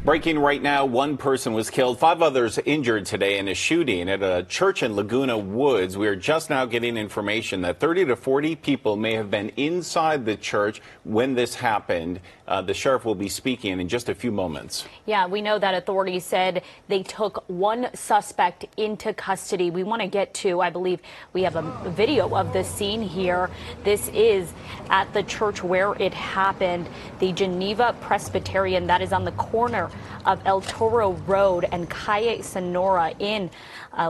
Breaking right now, one person was killed, 5 others injured today in a shooting at a church in Laguna Woods. We are just now getting information that 30 to 40 people may have been inside the church when this happened. The sheriff will be speaking in just a few moments. Yeah, we know that authorities said they took one suspect into custody. We want to get to, I believe we have a video of this scene here. This is at the church where it happened, the Geneva Presbyterian, that is on the corner of El Toro Road and Calle Sonora in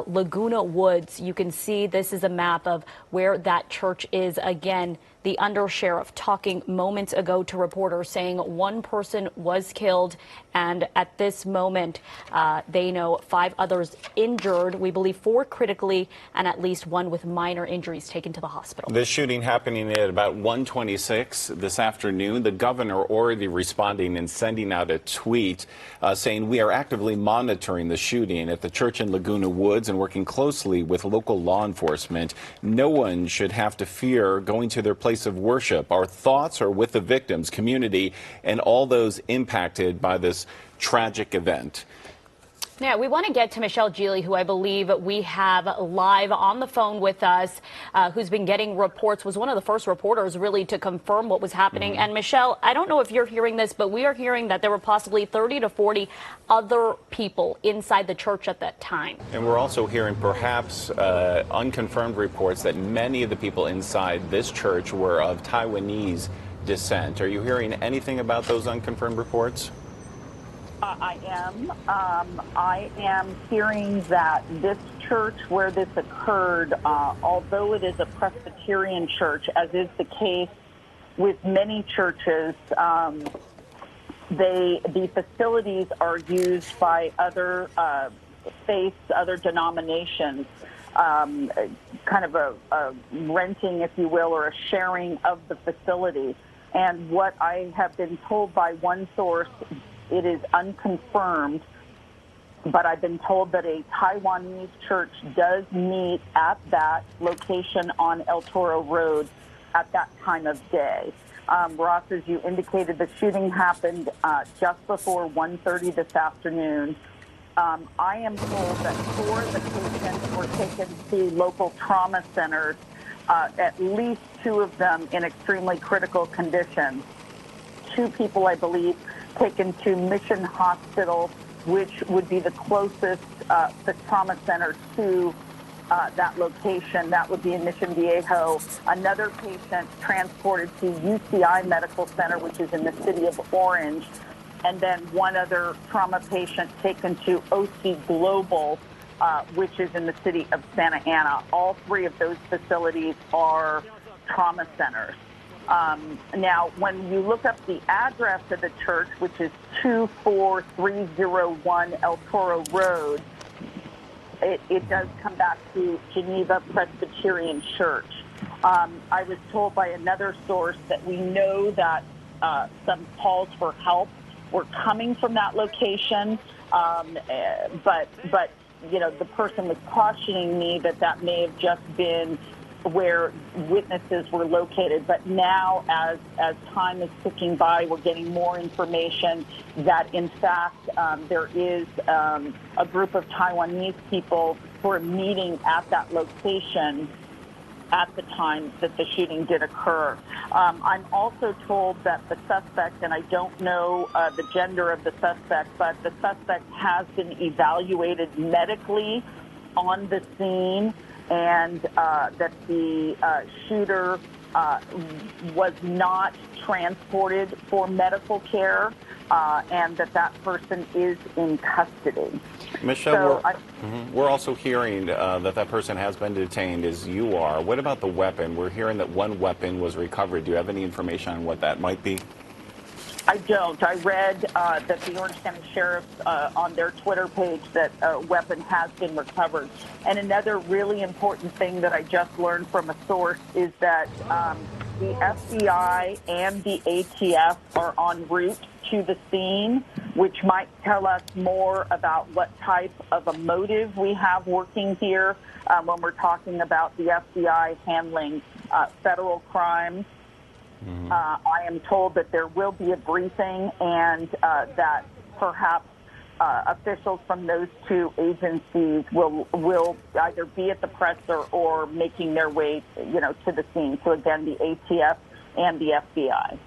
Laguna Woods. You can see this is a map of where that church is. Again, the undersheriff talking moments ago to reporters saying one person was killed, and at this moment they know 5 others injured. We believe 4 critically and at least 1 with minor injuries taken to the hospital. This shooting happening at about 1:26 this afternoon. The governor already responding and sending out a tweet saying we are actively monitoring the shooting at the church in Laguna Woods and working closely with local law enforcement. No one should have to fear going to their place of worship. Our thoughts are with the victims, community, and all those impacted by this tragic event. Yeah, we want to get to Michelle Geely, who I believe we have live on the phone with us, who's been getting reports, was one of the first reporters really to confirm what was happening. And Michelle, I don't know if you're hearing this, but we are hearing that there were possibly 30 to 40 other people inside the church at that time. And we're also hearing perhaps unconfirmed reports that many of the people inside this church were of Taiwanese descent. Are you hearing anything about those unconfirmed reports? I am. I am hearing that this church where this occurred, although it is a Presbyterian church, as is the case with many churches, the facilities are used by other faiths, other denominations, kind of a renting, if you will, or a sharing of the facility. And what I have been told by one source, it is unconfirmed, but I've been told that a Taiwanese church does meet at that location on El Toro Road at that time of day. Ross, as you indicated, the shooting happened just before 1:30 this afternoon. I am told that 4 of the patients were taken to local trauma centers, at least 2 of them in extremely critical condition. 2 people, I believe, taken to Mission Hospital, which would be the closest the trauma center to that location. That would be in Mission Viejo. Another patient transported to UCI Medical Center, which is in the city of Orange. And then 1 other trauma patient taken to OC Global, which is in the city of Santa Ana. All 3 of those facilities are trauma centers. Now, when you look up the address of the church, which is 24301 El Toro Road, it does come back to Geneva Presbyterian Church. I was told by another source that we know that some calls for help were coming from that location, but you know, the person was cautioning me that that may have just been where witnesses were located. But now, as time is ticking by, we're getting more information that, in fact, there is a group of Taiwanese people who are meeting at that location at the time that the shooting did occur. I'm also told that the suspect, and I don't know the gender of the suspect, but the suspect has been evaluated medically on the scene, and that the shooter was not transported for medical care, and that person is in custody. Michelle, we're also hearing that person has been detained, as you are. What about the weapon? We're hearing that 1 weapon was recovered. Do you have any information on what that might be? I don't. I read that the Orange County Sheriff on their Twitter page that a weapon has been recovered. And another really important thing that I just learned from a source is that the FBI and the ATF are en route to the scene, which might tell us more about what type of a motive we have working here when we're talking about the FBI handling federal crimes. I am told that there will be a briefing and that perhaps officials from those two agencies will either be at the presser or making their way, to the scene. So again, the ATF and the FBI.